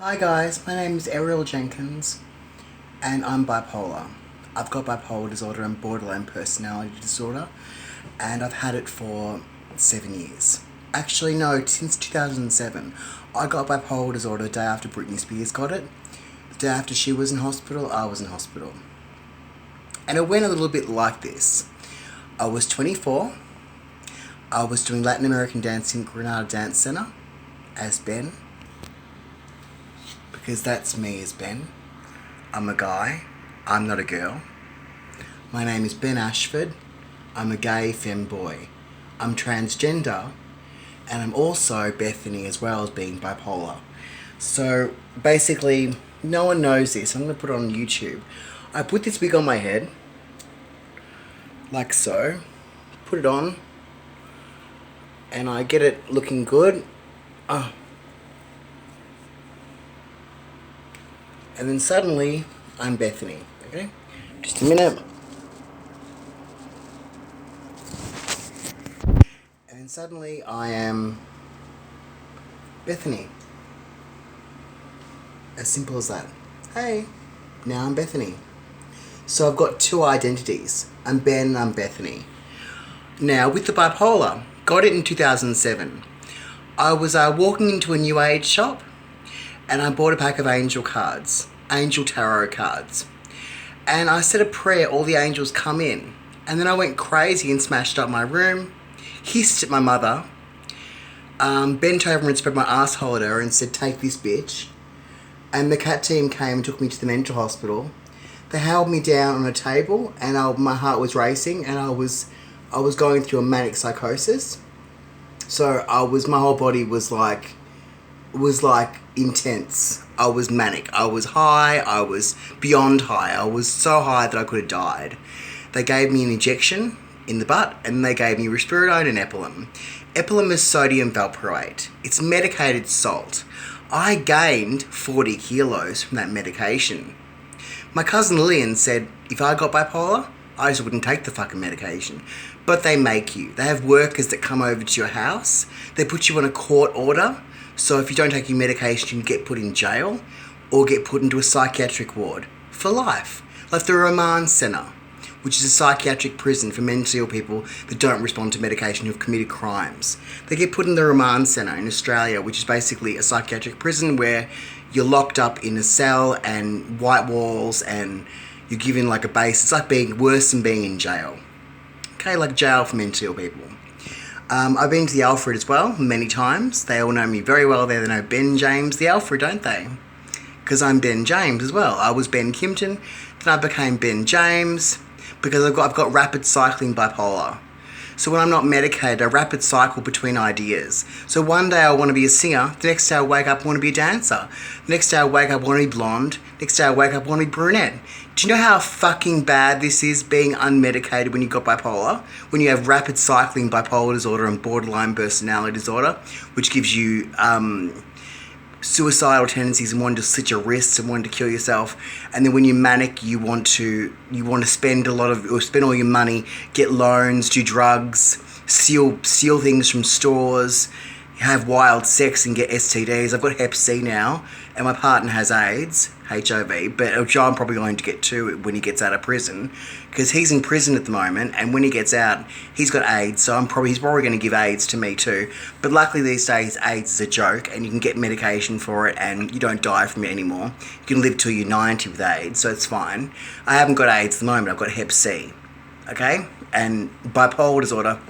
Hi guys, my name is Ariel Jenkins and I'm bipolar. I've got bipolar disorder and borderline personality disorder and I've had it for 7 years. Actually no, since 2007. I got bipolar disorder the day after Britney Spears got it. The day after she was in hospital, I was in hospital. And it went a little bit like this. I was 24. I was doing Latin American dancing at Granada Dance Centre as Ben. Because that's me as Ben. I'm a guy. I'm not a girl. My name is Ben Ashford. I'm a gay femboy. I'm transgender. And I'm also Bethany as well as being bipolar. So basically, no one knows this. I'm going to put it on YouTube. I put this wig on my head. Like so. Put it on. And I get it looking good. And then suddenly, I'm Bethany. Okay? Just a minute. And then suddenly, I am Bethany. As simple as that. Hey, now I'm Bethany. So I've got two identities. I'm Ben and I'm Bethany. Now, with the bipolar, got it in 2007. I was walking into a new age shop and I bought a pack of angel cards, angel tarot cards. And I said a prayer, all the angels come in. And then I went crazy and smashed up my room, hissed at my mother, bent over and spread my asshole at her and said, "Take this bitch." And the cat team came and took me to the mental hospital. They held me down on a table and my heart was racing and I was going through a manic psychosis. So my whole body was like intense. I was manic. I was high. I was beyond high. I was so high that I could have died. They gave me an injection in the butt and they gave me risperidone and Epilim. Epilim is sodium valproate. It's medicated salt. I gained 40 kilos from that medication. My cousin Lillian said if I got bipolar, I just wouldn't take the fucking medication. But they make you. They have workers that come over to your house. They put you on a court order. So if you don't take your medication, you get put in jail or get put into a psychiatric ward for life. Like the Remand Centre, which is a psychiatric prison for mentally ill people that don't respond to medication who have committed crimes. They get put in the Remand Centre in Australia, which is basically a psychiatric prison where you're locked up in a cell and white walls and you're given like a base. It's like being worse than being in jail. Okay, like jail for mentally ill people. I've been to the Alfred as well, many times. They all know me very well there. They know Ben James, the Alfred, don't they? Because I'm Ben James as well. I was Ben Kimpton, then I became Ben James because I've got rapid cycling bipolar. So when I'm not medicated, I rapid cycle between ideas. So one day I want to be a singer, the next day I wake up I want to be a dancer. The next day I wake up I want to be blonde, next day I wake up I want to be brunette. Do you know how fucking bad this is being unmedicated when you've got bipolar? When you have rapid cycling bipolar disorder and borderline personality disorder, which gives you suicidal tendencies and wanting to slit your wrists and wanting to kill yourself. And then when you're manic, you want to spend spend all your money, get loans, do drugs, steal things from stores, have wild sex and get STDs. I've got Hep C now, and my partner has AIDS, HIV, but which I'm probably going to get to when he gets out of prison, because he's in prison at the moment, and when he gets out, he's got AIDS, so he's probably going to give AIDS to me too. But luckily these days, AIDS is a joke, and you can get medication for it, and you don't die from it anymore. You can live till you're 90 with AIDS, so it's fine. I haven't got AIDS at the moment, I've got Hep C, okay? And bipolar disorder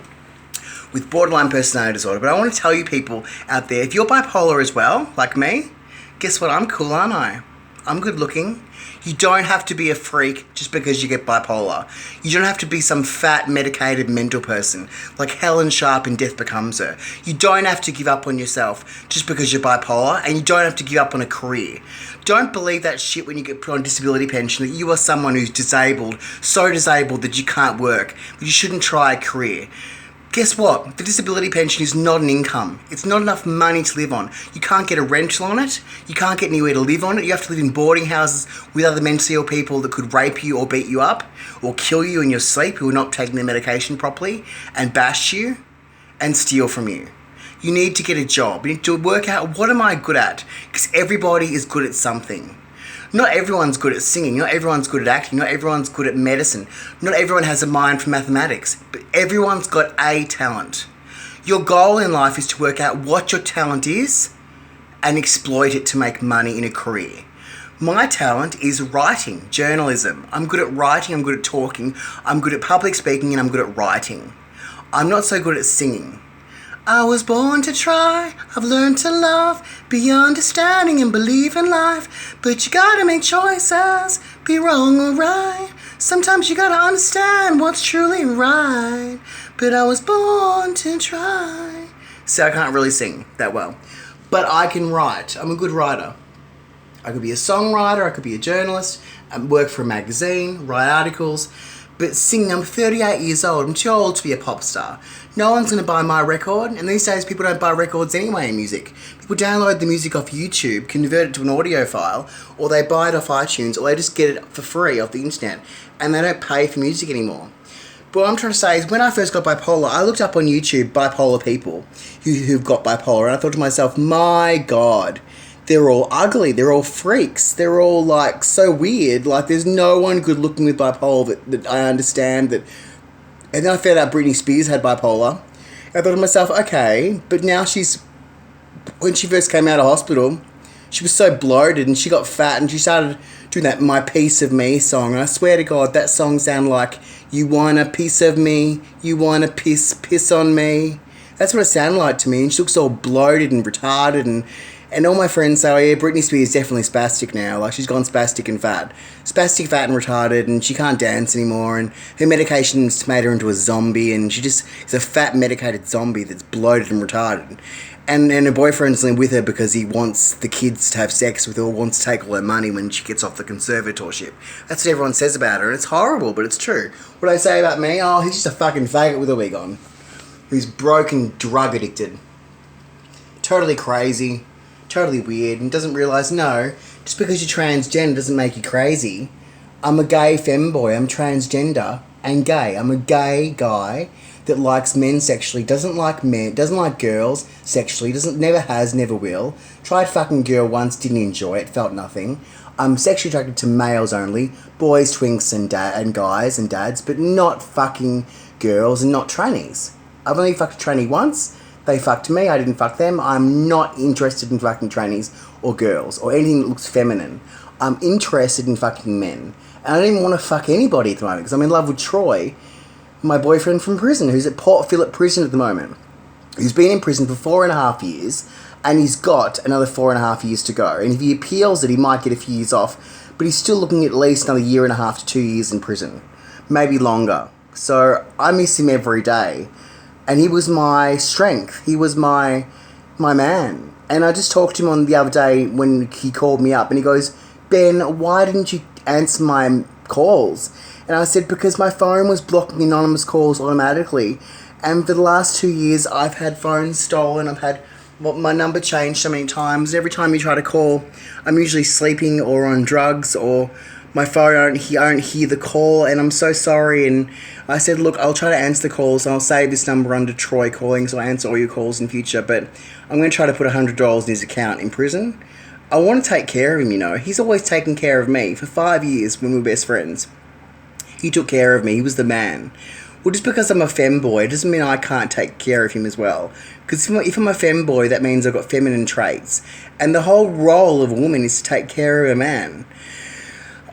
with borderline personality disorder. But I want to tell you people out there, if you're bipolar as well, like me, guess what? I'm cool, aren't I? I'm good looking. You don't have to be a freak just because you get bipolar. You don't have to be some fat, medicated mental person like Helen Sharp in Death Becomes Her. You don't have to give up on yourself just because you're bipolar, and you don't have to give up on a career. Don't believe that shit when you get put on disability pension that you are someone who's disabled, so disabled that you can't work, but you shouldn't try a career. Guess what? The disability pension is not an income. It's not enough money to live on. You can't get a rental on it. You can't get anywhere to live on it. You have to live in boarding houses with other mentally ill people that could rape you or beat you up or kill you in your sleep who are not taking their medication properly and bash you and steal from you. You need to get a job. You need to work out, what am I good at? Because everybody is good at something. Not everyone's good at singing. Not everyone's good at acting. Not everyone's good at medicine. Not everyone has a mind for mathematics. But everyone's got a talent. Your goal in life is to work out what your talent is and exploit it to make money in a career. My talent is writing, journalism. I'm good at writing, I'm good at talking, I'm good at public speaking, and I'm good at writing. I'm not so good at singing. I was born to try, I've learned to love, be understanding and believe in life. But you gotta make choices, be wrong or right. Sometimes you gotta understand what's truly right. But I was born to try. So I can't really sing that well. But I can write, I'm a good writer. I could be a songwriter, I could be a journalist, work for a magazine, write articles. But singing, I'm 38 years old, I'm too old to be a pop star. No one's going to buy my record, and these days people don't buy records anyway in music. People download the music off YouTube, convert it to an audio file, or they buy it off iTunes, or they just get it for free off the internet, and they don't pay for music anymore. But what I'm trying to say is, when I first got bipolar, I looked up on YouTube bipolar people who've got bipolar, and I thought to myself, my God, they're all ugly, they're all freaks, they're all like so weird, like there's no one good looking with bipolar that I understand that. And then I found out Britney Spears had bipolar. I thought to myself, okay, but now when she first came out of hospital, she was so bloated and she got fat and she started doing that My Piece of Me song. And I swear to God, that song sounded like, you want a piece of me, you want to piss on me. That's what it sounded like to me. And she looks all bloated and retarded and all my friends say, oh yeah, Britney Spears is definitely spastic now. Like, she's gone spastic and fat. Spastic, fat and retarded, and she can't dance anymore, and her medication's made her into a zombie, and she just is a fat, medicated zombie that's bloated and retarded. And her boyfriend's with her because he wants the kids to have sex with her, or wants to take all her money when she gets off the conservatorship. That's what everyone says about her, and it's horrible, but it's true. What do I say about me? Oh, he's just a fucking faggot with a wig on. Who's broken, drug addicted. Totally crazy. Totally weird, and doesn't realise, no, just because you're transgender doesn't make you crazy. I'm a gay femboy, I'm transgender and gay. I'm a gay guy that likes men sexually, doesn't like men, doesn't like girls sexually, never has, never will. Tried fucking girl once, didn't enjoy it, felt nothing. I'm sexually attracted to males only, boys, twinks and guys and dads, but not fucking girls and not trannies. I've only fucked a tranny once. They fucked me, I didn't fuck them. I'm not interested in fucking trannies or girls or anything that looks feminine. I'm interested in fucking men. And I don't even want to fuck anybody at the moment because I'm in love with Troy, my boyfriend from prison, who's at Port Phillip Prison at the moment. He's been in prison for 4.5 years and he's got another 4.5 years to go. And if he appeals it, he might get a few years off, but he's still looking at least another 1.5 to 2 years in prison. Maybe longer. So I miss him every day. And he was my strength. He was my man. And I just talked to him on the other day when he called me up and he goes, Ben, why didn't you answer my calls? And I said, because my phone was blocking anonymous calls automatically. And for the last 2 years, I've had phones stolen. I've had my number changed so many times. Every time you try to call, I'm usually sleeping or on drugs or my phone, I don't hear the call, and I'm so sorry. And I said, look, I'll try to answer the calls, and I'll save this number under Troy Calling, so I answer all your calls in future, but I'm going to try to put $100 in his account in prison. I want to take care of him, you know. He's always taken care of me. For 5 years, when we were best friends, he took care of me. He was the man. Well, just because I'm a femboy doesn't mean I can't take care of him as well. Because if I'm a femboy, that means I've got feminine traits. And the whole role of a woman is to take care of a man.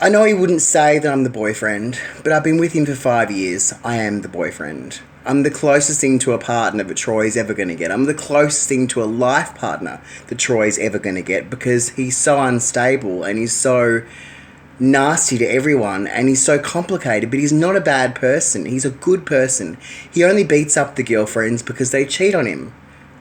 I know he wouldn't say that I'm the boyfriend, but I've been with him for 5 years. I am the boyfriend. I'm the closest thing to a partner that Troy's ever going to get. I'm the closest thing to a life partner that Troy's ever going to get because he's so unstable and he's so nasty to everyone and he's so complicated, but he's not a bad person. He's a good person. He only beats up the girlfriends because they cheat on him.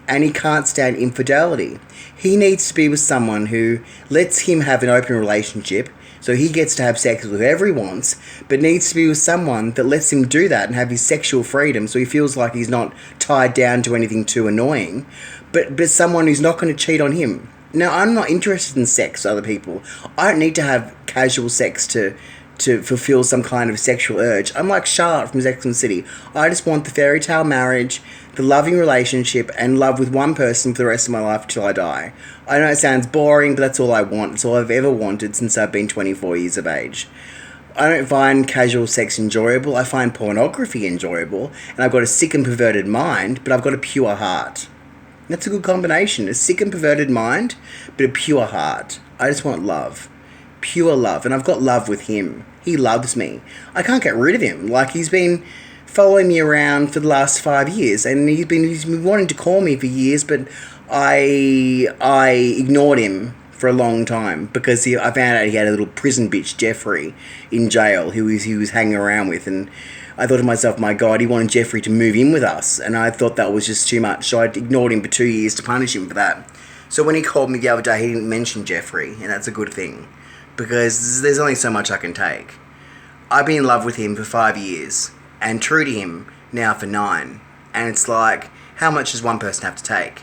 And he can't stand infidelity. He needs to be with someone who lets him have an open relationship, so he gets to have sex with whoever he wants, but needs to be with someone that lets him do that and have his sexual freedom so he feels like he's not tied down to anything too annoying, but someone who's not going to cheat on him. Now, I'm not interested in sex with other people. I don't need to have casual sex to to fulfill some kind of sexual urge. I'm like Charlotte from Sex and the City. I just want the fairy tale marriage, the loving relationship, and love with one person for the rest of my life till I die. I know it sounds boring, but that's all I want. It's all I've ever wanted since I've been 24 years of age. I don't find casual sex enjoyable. I find pornography enjoyable, and I've got a sick and perverted mind, but I've got a pure heart. That's a good combination. A sick and perverted mind, but a pure heart. I just want love. Pure love. And I've got love with him. He loves me. I can't get rid of him. Like, he's been following me around for the last 5 years, and he's been wanting to call me for years, but I ignored him for a long time because I found out he had a little prison bitch, Jeffrey, in jail who he was hanging around with, and I thought to myself, my God, he wanted Jeffrey to move in with us, and I thought that was just too much, so I ignored him for 2 years to punish him for that. So when he called me the other day, he didn't mention Jeffrey, and that's a good thing, because there's only so much I can take. I've been in love with him for 5 years, and true to him now for 9, and it's like, how much does one person have to take?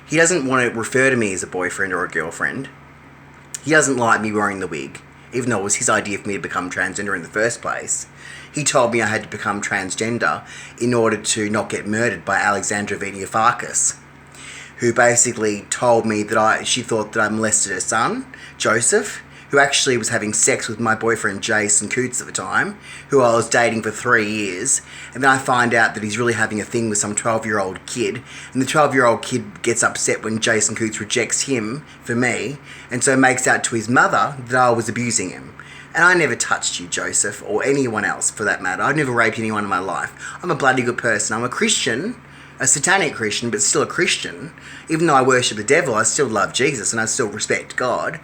He doesn't want to refer to me as a boyfriend or a girlfriend. He doesn't like me wearing the wig, even though it was his idea for me to become transgender in the first place. He told me I had to become transgender in order to not get murdered by Alexandra Veniafakis, who basically told me that she thought that I molested her son, Joseph, who actually was having sex with my boyfriend Jason Coots at the time, who I was dating for 3 years, and then I find out that he's really having a thing with some 12-year-old kid, and the 12-year-old kid gets upset when Jason Coots rejects him for me, and so makes out to his mother that I was abusing him. And I never touched you, Joseph, or anyone else for that matter. I've never raped anyone in my life. I'm a bloody good person. I'm a Christian, a satanic Christian, but still a Christian. Even though I worship the devil, I still love Jesus and I still respect God.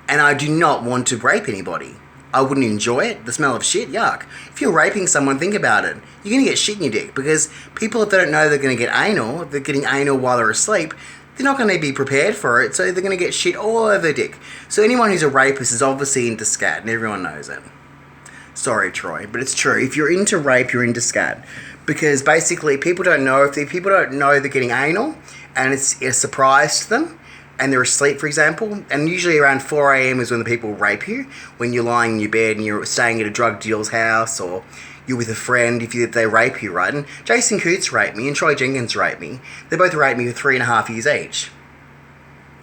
And I do not want to rape anybody. I wouldn't enjoy it. The smell of shit, yuck. If you're raping someone, think about it. You're going to get shit in your dick, because people, if they don't know they're going to get anal, if they're getting anal while they're asleep, they're not going to be prepared for it, so they're going to get shit all over their dick. So anyone who's a rapist is obviously into scat, and everyone knows it. Sorry, Troy, but it's true. If you're into rape, you're into scat. Because basically, people don't know, people don't know they're getting anal, and it's a surprise to them, and they're asleep, for example, and usually around 4 a.m. is when the people rape you, when you're lying in your bed and you're staying at a drug dealer's house, or you're with a friend, if they rape you, right? And Jason Coots raped me and Troy Jenkins raped me. They both raped me for 3.5 years each.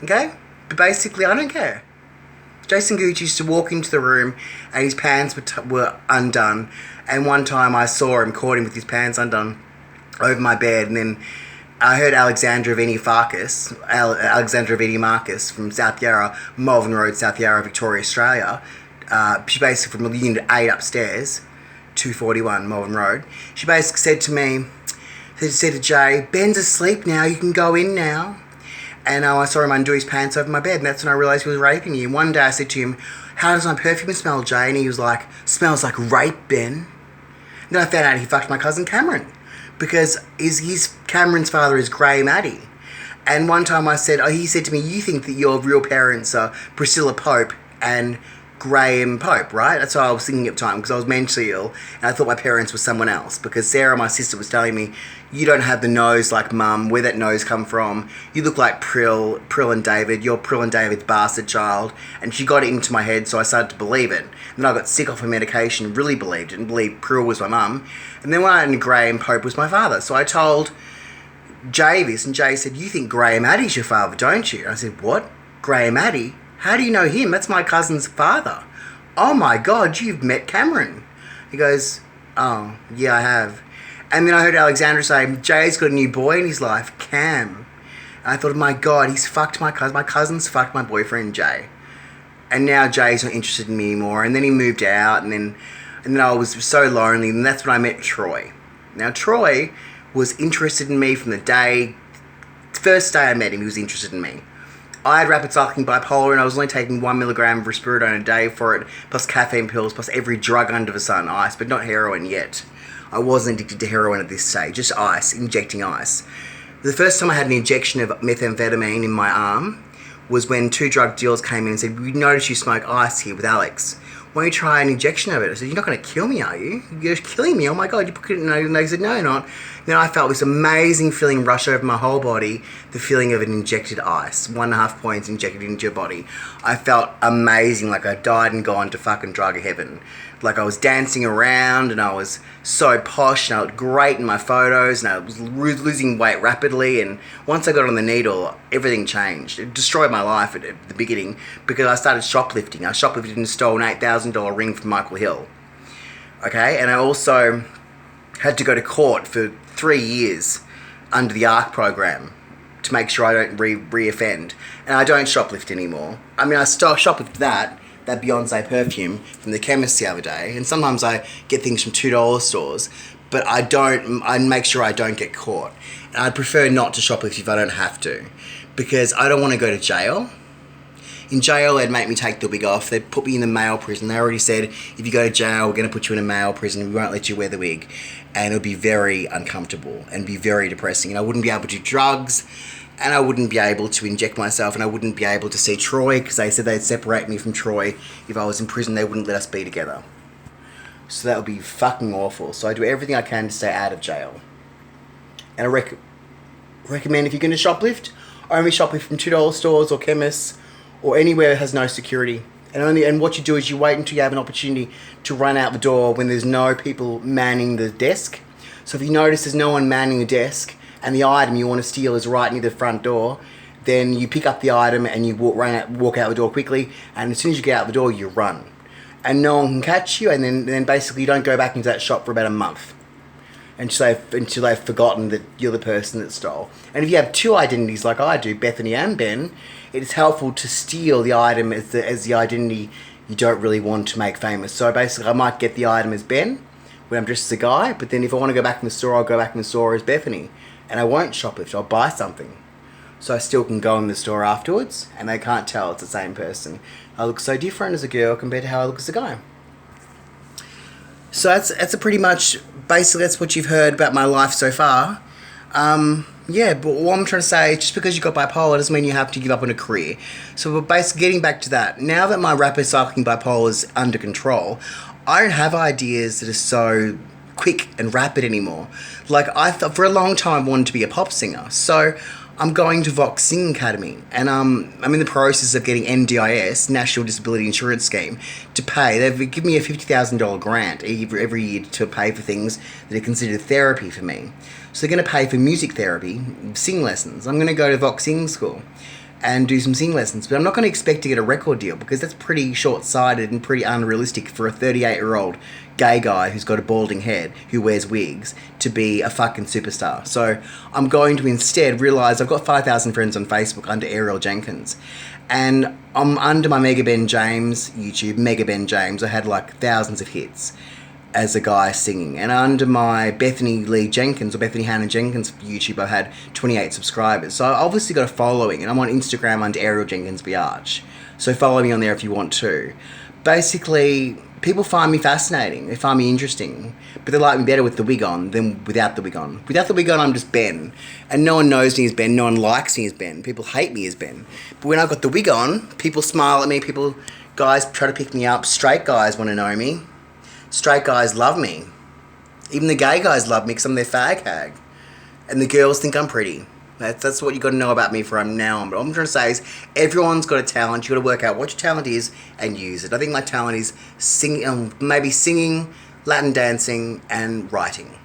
Okay? But basically, I don't care. Jason Coots used to walk into the room and his pants were undone, and one time I saw him, caught him with his pants undone over my bed, and then I heard Alexandra Veniafakis from South Yarra, Malvern Road, South Yarra, Victoria, Australia. She basically from Unit 8 upstairs, 241 Malvern Road. She basically said to me, said to Jay, Ben's asleep now, you can go in now. And I saw him undo his pants over my bed, and that's when I realised he was raping you. And one day I said to him, how does my perfume smell, Jay? And he was like, smells like rape, Ben. And then I found out he fucked my cousin Cameron, because his Cameron's father is Graham Addy. And one time he said to me, you think that your real parents are Priscilla Pope and Graham Pope, right? That's what I was thinking at the time, because I was mentally ill and I thought my parents were someone else, because Sarah, my sister, was telling me, you don't have the nose like Mum, where that nose come from? You look like Prill and David, you're Prill and David's bastard child. And she got it into my head, so I started to believe it. And then I got sick off her medication, really believed it, and believed Prill was my mum. And then when I knew Graham Pope was my father, so I told Jay this, and Jay said, you think Graham Addy's your father, don't you? And I said, what? Graham Addy? How do you know him? That's my cousin's father. Oh my God, you've met Cameron. He goes, oh, yeah, I have. And then I heard Alexandra say, Jay's got a new boy in his life, Cam. And I thought, my God, he's fucked my cousin. My cousin's fucked my boyfriend, Jay. And now Jay's not interested in me anymore. And then he moved out, and then I was so lonely, and that's when I met Troy. Now, Troy was interested in me from the first day I met him, he was interested in me. I had rapid cycling bipolar, and I was only taking 1 milligram of risperidone a day for it, plus caffeine pills, plus every drug under the sun, ice, but not heroin yet. I wasn't addicted to heroin at this stage, just ice, injecting ice. The first time I had an injection of methamphetamine in my arm was when 2 drug dealers came in and said, we noticed you smoke ice here with Alex. why don't you try an injection of it? I said, you're not going to kill me, are you? You're killing me. Oh my God, you put it in. And they said, no, you're not. Then I felt this amazing feeling rush over my whole body, the feeling of an injected ice, 1.5 points injected into your body. I felt amazing, like I died and gone to fucking drug heaven. Like I was dancing around and I was so posh and I looked great in my photos and I was losing weight rapidly. And once I got on the needle, everything changed. It destroyed my life at the beginning because I started shoplifting. I shoplifted and stole an $8,000 ring from Michael Hill. Okay, and I also had to go to court for 3 years under the ARC program to make sure I don't re-offend. And I don't shoplift anymore. I mean, I still shoplift that Beyonce perfume from the chemist the other day, and sometimes I get things from $2 stores, but I make sure I don't get caught. And I'd prefer not to shoplift if I don't have to, because I don't want to go to jail. In jail, they'd make me take the wig off. They'd put me in the male prison. They already said, if you go to jail, we're going to put you in a male prison. We won't let you wear the wig. And it would be very uncomfortable and be very depressing. And I wouldn't be able to do drugs, and I wouldn't be able to inject myself, and I wouldn't be able to see Troy, because they said they'd separate me from Troy. If I was in prison, they wouldn't let us be together. So that would be fucking awful. So I do everything I can to stay out of jail. And I recommend, if you're going to shoplift, only shoplift from $2 stores or chemists, or anywhere that has no security. And what you do is you wait until you have an opportunity to run out the door when there's no people manning the desk. So if you notice there's no one manning the desk and the item you want to steal is right near the front door, then you pick up the item and you walk out the door quickly, and as soon as you get out the door, you run. And no one can catch you, and then basically you don't go back into that shop for about a month until they've forgotten that you're the person that stole. And if you have two identities like I do, Bethany and Ben, it's helpful to steal the item as the identity you don't really want to make famous. So basically I might get the item as Ben when I'm dressed as a guy, but then if I want to go back in the store, I'll go back in the store as Bethany. And I won't shoplift, I'll buy something. So I still can go in the store afterwards and they can't tell it's the same person. I look so different as a girl compared to how I look as a guy. So that's a pretty much, basically that's what you've heard about my life so far. Yeah, but what I'm trying to say, just because you got bipolar doesn't mean you have to give up on a career. So we're basically getting back to that. Now that my rapid cycling bipolar is under control, I don't have ideas that are so quick and rapid anymore. Like I thought for a long time I wanted to be a pop singer. So I'm going to Vox Singing Academy, and I'm in the process of getting NDIS, National Disability Insurance Scheme, to pay. They've given me a $50,000 grant every year to pay for things that are considered therapy for me. So they're going to pay for music therapy, sing lessons. I'm going to go to Vox Singing School and do some sing lessons, but I'm not going to expect to get a record deal because that's pretty short-sighted and pretty unrealistic for a 38-year-old gay guy who's got a balding head, who wears wigs, to be a fucking superstar. So I'm going to instead realise I've got 5,000 friends on Facebook under Ariel Jenkins, and I'm under my Mega Ben James YouTube, Mega Ben James. I had like thousands of hits as a guy singing, and under my Bethany Lee Jenkins or Bethany Hannah Jenkins YouTube, I had 28 subscribers. So I obviously got a following, and I'm on Instagram under Ariel Jenkins Biatch. So follow me on there if you want to. Basically, people find me fascinating. They find me interesting, but they like me better with the wig on than without the wig on. Without the wig on, I'm just Ben, and no one knows me as Ben. No one likes me as Ben. People hate me as Ben. But when I've got the wig on, people smile at me. Guys try to pick me up. Straight guys want to know me. Straight guys love me. Even the gay guys love me because I'm their fag hag. And the girls think I'm pretty. That's what you got to know about me from now on. But what I'm trying to say is everyone's got a talent. You got to work out what your talent is and use it. I think my talent is maybe singing, Latin dancing, and writing.